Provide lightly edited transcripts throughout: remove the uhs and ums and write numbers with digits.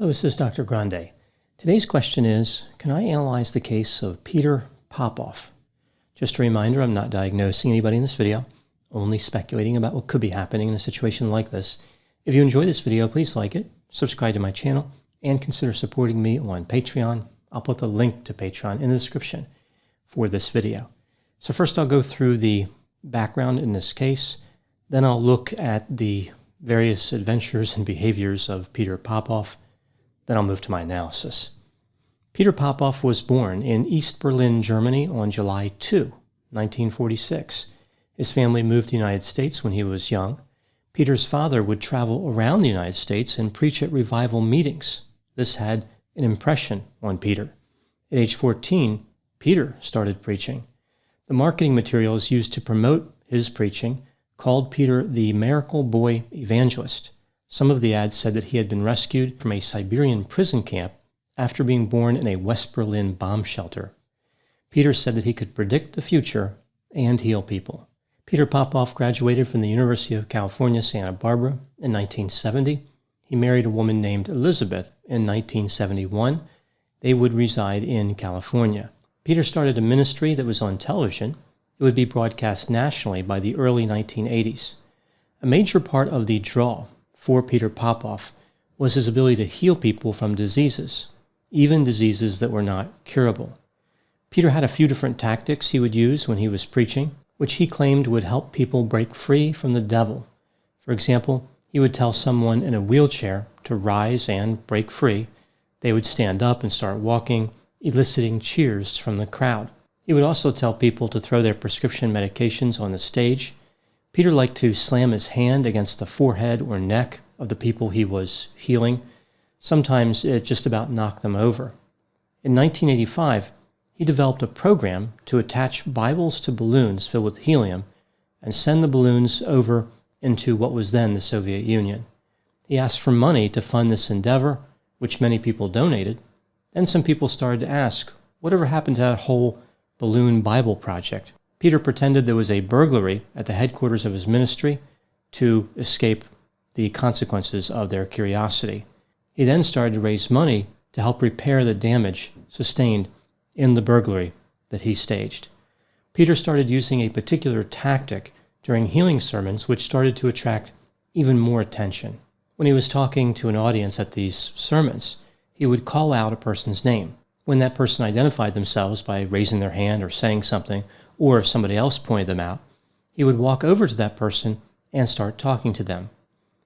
Hello, this is Dr. Grande. Today's question is, can I analyze the case of Peter Popoff? Just a reminder, I'm not diagnosing anybody in this video, only speculating about what could be happening in a situation like this. If you enjoyed this video, please like it, subscribe to my channel, and consider supporting me on Patreon. I'll put the link to Patreon in the description for this video. So first I'll go through the background in this case, then I'll look at the various adventures and behaviors of Peter Popoff. Then I'll move to my analysis. Peter Popoff was born in East Berlin, Germany on July 2, 1946. His family moved to the United States when he was young. Peter's father would travel around the United States and preach at revival meetings. This had an impression on Peter. At age 14, Peter started preaching. The marketing materials used to promote his preaching called Peter the Miracle Boy Evangelist. Some of the ads said that he had been rescued from a Siberian prison camp after being born in a West Berlin bomb shelter. Peter said that he could predict the future and heal people. Peter Popoff graduated from the University of California, Santa Barbara in 1970. He married a woman named Elizabeth in 1971. They would reside in California. Peter started a ministry that was on television. It would be broadcast nationally by the early 1980s. A major part of the draw for Peter Popoff was his ability to heal people from diseases, even diseases that were not curable. Peter had a few different tactics he would use when he was preaching, which he claimed would help people break free from the devil. For example, he would tell someone in a wheelchair to rise and break free. They would stand up and start walking, eliciting cheers from the crowd. He would also tell people to throw their prescription medications on the stage. Peter liked to slam his hand against the forehead or neck of the people he was healing. Sometimes it just about knocked them over. In 1985, he developed a program to attach Bibles to balloons filled with helium and send the balloons over into what was then the Soviet Union. He asked for money to fund this endeavor, which many people donated. Then some people started to ask, whatever happened to that whole balloon Bible project? Peter pretended there was a burglary at the headquarters of his ministry to escape the consequences of their curiosity. He then started to raise money to help repair the damage sustained in the burglary that he staged. Peter started using a particular tactic during healing sermons, which started to attract even more attention. When he was talking to an audience at these sermons, he would call out a person's name. When that person identified themselves by raising their hand or saying something, or if somebody else pointed them out, he would walk over to that person and start talking to them.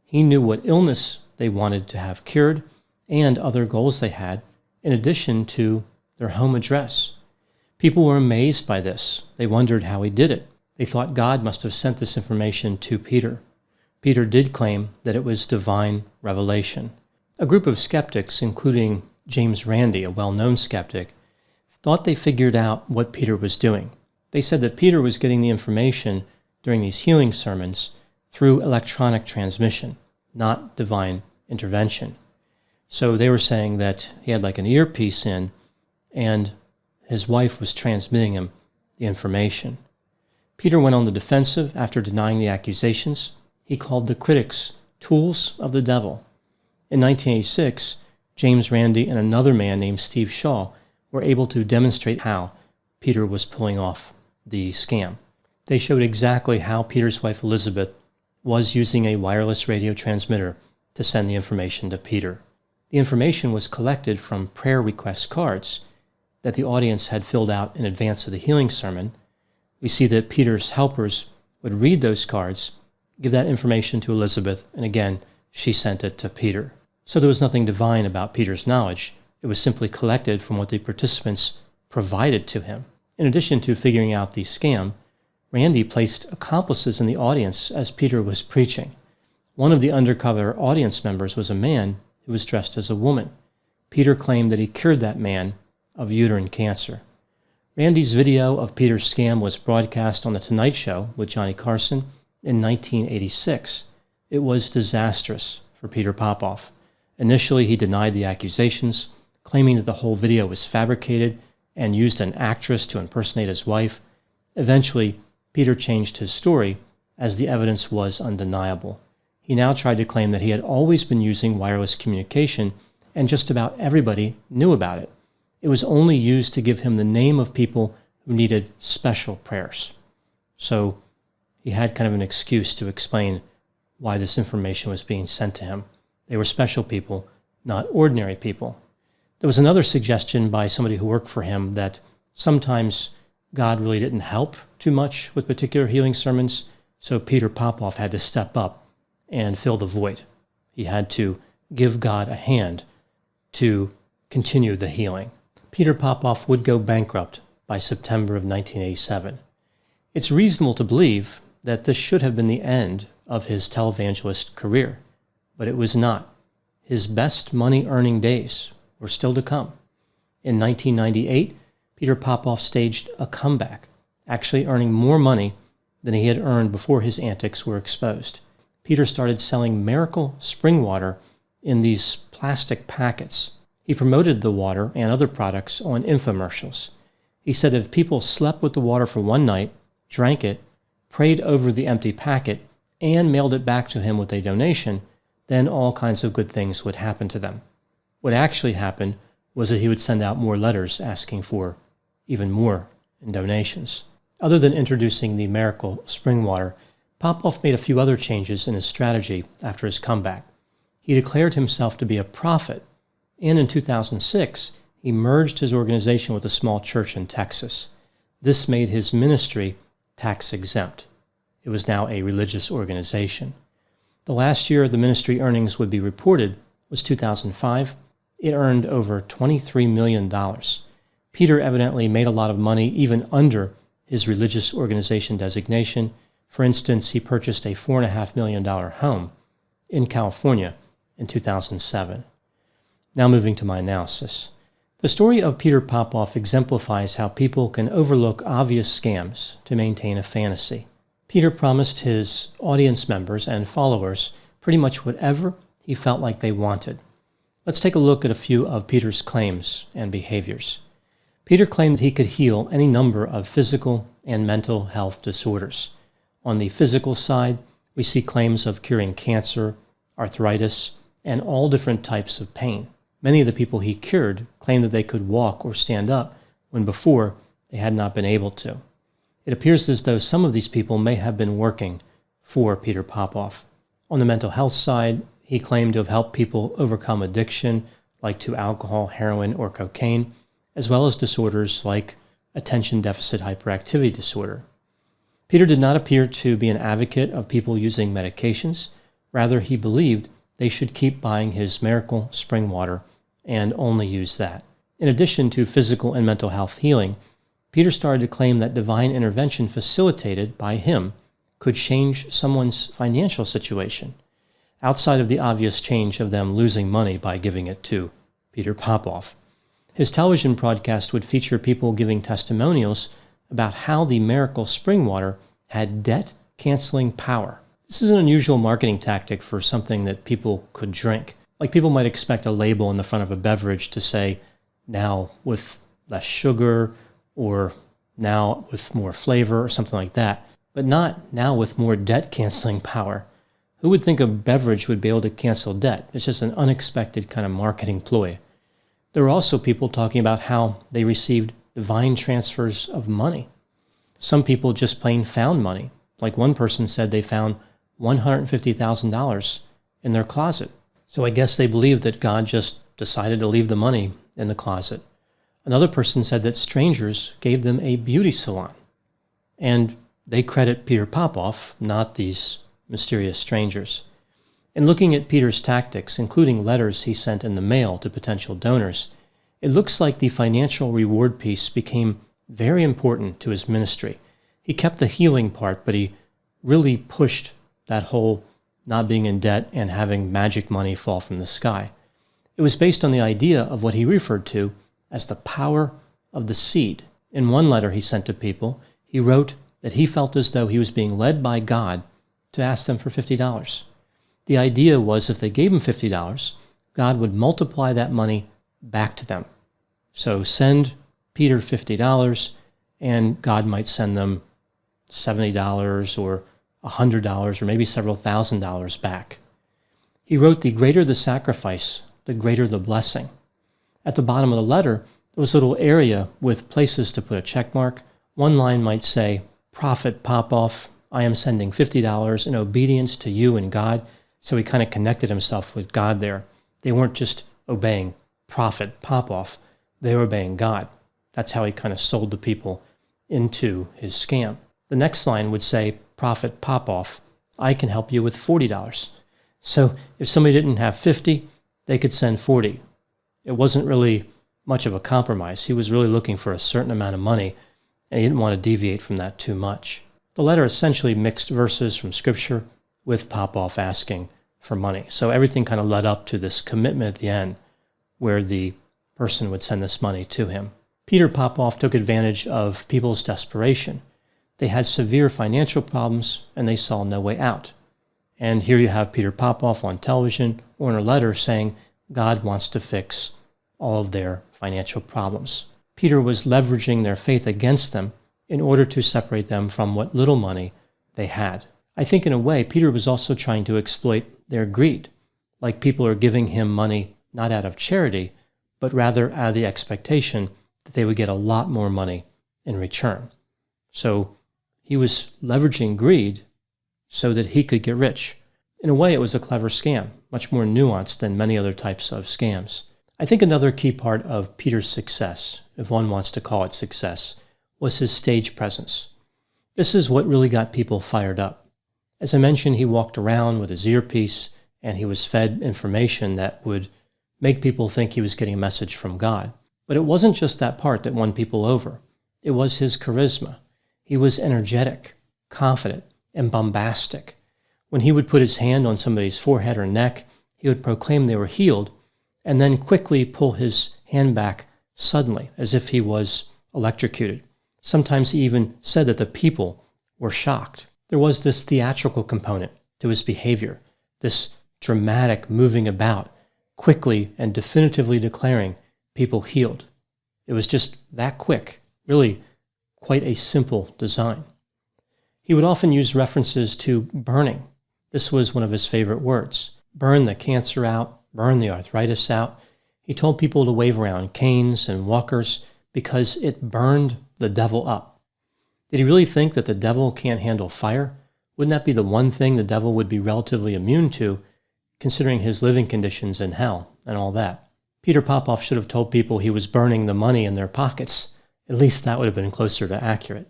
He knew what illness they wanted to have cured and other goals they had, in addition to their home address. People were amazed by this. They wondered how he did it. They thought God must have sent this information to Peter. Peter did claim that it was divine revelation. A group of skeptics, including James Randi, a well-known skeptic, thought they figured out what Peter was doing. They said that Peter was getting the information during these healing sermons through electronic transmission, not divine intervention. So they were saying that he had like an earpiece in, and his wife was transmitting him the information. Peter went on the defensive after denying the accusations. He called the critics tools of the devil. In 1986, James Randi and another man named Steve Shaw were able to demonstrate how Peter was pulling off the scam. They showed exactly how Peter's wife Elizabeth was using a wireless radio transmitter to send the information to Peter. The information was collected from prayer request cards that the audience had filled out in advance of the healing sermon. We see that Peter's helpers would read those cards, give that information to Elizabeth, and again, she sent it to Peter. So there was nothing divine about Peter's knowledge. It was simply collected from what the participants provided to him. In addition to figuring out the scam, Randi placed accomplices in the audience as Peter was preaching. One of the undercover audience members was a man who was dressed as a woman. Peter claimed that he cured that man of uterine cancer. Randi's video of Peter's scam was broadcast on The Tonight Show with Johnny Carson in 1986. It was disastrous for Peter Popoff. Initially, he denied the accusations, claiming that the whole video was fabricated and used an actress to impersonate his wife. Eventually, Peter changed his story as the evidence was undeniable. He now tried to claim that he had always been using wireless communication and just about everybody knew about it. It was only used to give him the name of people who needed special prayers. So he had kind of an excuse to explain why this information was being sent to him. They were special people, not ordinary people. There was another suggestion by somebody who worked for him that sometimes God really didn't help too much with particular healing sermons, so Peter Popoff had to step up and fill the void. He had to give God a hand to continue the healing. Peter Popoff would go bankrupt by September of 1987. It's reasonable to believe that this should have been the end of his televangelist career, but it was not. His best money-earning days were still to come. In 1998, Peter Popoff staged a comeback, actually earning more money than he had earned before his antics were exposed. Peter started selling miracle spring water in these plastic packets. He promoted the water and other products on infomercials. He said if people slept with the water for one night, drank it, prayed over the empty packet, and mailed it back to him with a donation, then all kinds of good things would happen to them. What actually happened was that he would send out more letters asking for even more in donations. Other than introducing the miracle spring water, Popoff made a few other changes in his strategy after his comeback. He declared himself to be a prophet, and in 2006, he merged his organization with a small church in Texas. This made his ministry tax-exempt. It was now a religious organization. The last year the ministry earnings would be reported was 2005. It earned over $23 million. Peter evidently made a lot of money even under his religious organization designation. For instance, he purchased a $4.5 million home in California in 2007. Now moving to my analysis. The story of Peter Popoff exemplifies how people can overlook obvious scams to maintain a fantasy. Peter promised his audience members and followers pretty much whatever he felt like they wanted. Let's take a look at a few of Peter's claims and behaviors. Peter claimed that he could heal any number of physical and mental health disorders. On the physical side, we see claims of curing cancer, arthritis, and all different types of pain. Many of the people he cured claimed that they could walk or stand up when before they had not been able to. It appears as though some of these people may have been working for Peter Popoff. On the mental health side, he claimed to have helped people overcome addiction, like to alcohol, heroin, or cocaine, as well as disorders like attention deficit hyperactivity disorder. Peter did not appear to be an advocate of people using medications. Rather, he believed they should keep buying his miracle spring water and only use that. In addition to physical and mental health healing, Peter started to claim that divine intervention facilitated by him could change someone's financial situation, outside of the obvious change of them losing money by giving it to Peter Popoff. His television broadcast would feature people giving testimonials about how the miracle spring water had debt-canceling power. This is an unusual marketing tactic for something that people could drink. Like people might expect a label in the front of a beverage to say, now with less sugar, or now with more flavor, or something like that, but not now with more debt-canceling power. Who would think a beverage would be able to cancel debt? It's just an unexpected kind of marketing ploy. There were also people talking about how they received divine transfers of money. Some people just plain found money. Like one person said they found $150,000 in their closet. So I guess they believed that God just decided to leave the money in the closet. Another person said that strangers gave them a beauty salon. And they credit Peter Popoff, not these mysterious strangers. In looking at Peter's tactics, including letters he sent in the mail to potential donors, it looks like the financial reward piece became very important to his ministry. He kept the healing part, but he really pushed that whole not being in debt and having magic money fall from the sky. It was based on the idea of what he referred to as the power of the seed. In one letter he sent to people, he wrote that he felt as though he was being led by God to ask them for $50. The idea was if they gave him $50, God would multiply that money back to them. So send Peter $50, and God might send them $70 or $100 or maybe several $1,000s back. He wrote, the greater the sacrifice, the greater the blessing. At the bottom of the letter, there was a little area with places to put a check mark. One line might say, Prophet Popoff, I am sending $50 in obedience to you and God. So he kind of connected himself with God there. They weren't just obeying Prophet Popoff, they were obeying God. That's how he kind of sold the people into his scam. The next line would say, Prophet Popoff, I can help you with $40. So if somebody didn't have 50, they could send 40. It wasn't really much of a compromise. He was really looking for a certain amount of money, and he didn't want to deviate from that too much. The letter essentially mixed verses from Scripture with Popoff asking for money. So everything kind of led up to this commitment at the end where the person would send this money to him. Peter Popoff took advantage of people's desperation. They had severe financial problems and they saw no way out. And here you have Peter Popoff on television or in a letter saying God wants to fix all of their financial problems. Peter was leveraging their faith against them in order to separate them from what little money they had. I think in a way, Peter was also trying to exploit their greed, like people are giving him money not out of charity, but rather out of the expectation that they would get a lot more money in return. So he was leveraging greed so that he could get rich. In a way, it was a clever scam, much more nuanced than many other types of scams. I think another key part of Peter's success, if one wants to call it success, was his stage presence. This is what really got people fired up. As I mentioned, he walked around with his earpiece and he was fed information that would make people think he was getting a message from God. But it wasn't just that part that won people over. It was his charisma. He was energetic, confident, and bombastic. When he would put his hand on somebody's forehead or neck, he would proclaim they were healed and then quickly pull his hand back suddenly, as if he was electrocuted. Sometimes he even said that the people were shocked. There was this theatrical component to his behavior, this dramatic moving about, quickly and definitively declaring people healed. It was just that quick, really quite a simple design. He would often use references to burning. This was one of his favorite words. Burn the cancer out, burn the arthritis out. He told people to wave around canes and walkers because it burned the devil up. Did he really think that the devil can't handle fire? Wouldn't that be the one thing the devil would be relatively immune to, considering his living conditions in hell and all that? Peter Popoff should have told people he was burning the money in their pockets. At least that would have been closer to accurate.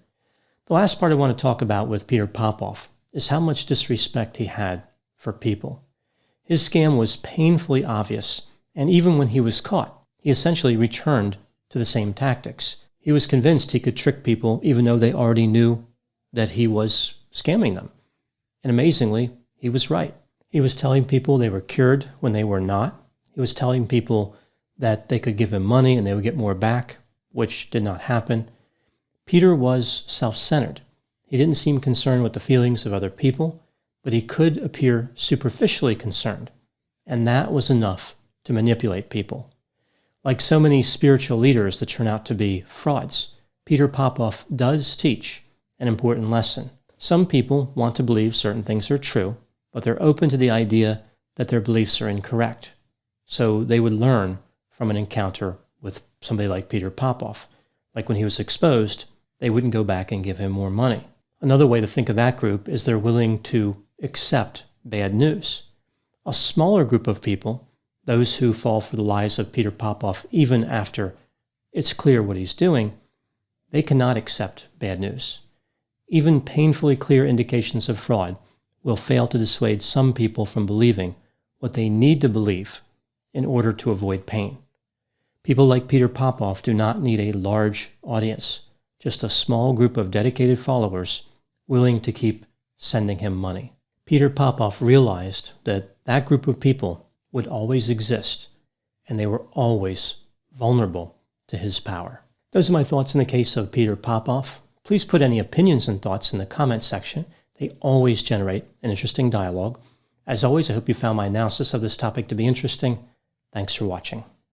The last part I want to talk about with Peter Popoff is how much disrespect he had for people. His scam was painfully obvious, and even when he was caught, he essentially returned to the same tactics. He was convinced he could trick people even though they already knew that he was scamming them. And amazingly, he was right. He was telling people they were cured when they were not. He was telling people that they could give him money and they would get more back, which did not happen. Peter was self-centered. He didn't seem concerned with the feelings of other people, but he could appear superficially concerned, and that was enough to manipulate people. Like so many spiritual leaders that turn out to be frauds, Peter Popoff does teach an important lesson. Some people want to believe certain things are true, but they're open to the idea that their beliefs are incorrect. So they would learn from an encounter with somebody like Peter Popoff. Like when he was exposed, they wouldn't go back and give him more money. Another way to think of that group is they're willing to accept bad news. A smaller group of people, those who fall for the lies of Peter Popoff even after it's clear what he's doing, they cannot accept bad news. Even painfully clear indications of fraud will fail to dissuade some people from believing what they need to believe in order to avoid pain. People like Peter Popoff do not need a large audience, just a small group of dedicated followers willing to keep sending him money. Peter Popoff realized that that group of people would always exist, and they were always vulnerable to his power. Those are my thoughts in the case of Peter Popoff. Please put any opinions and thoughts in the comments section. They always generate an interesting dialogue. As always, I hope you found my analysis of this topic to be interesting. Thanks for watching.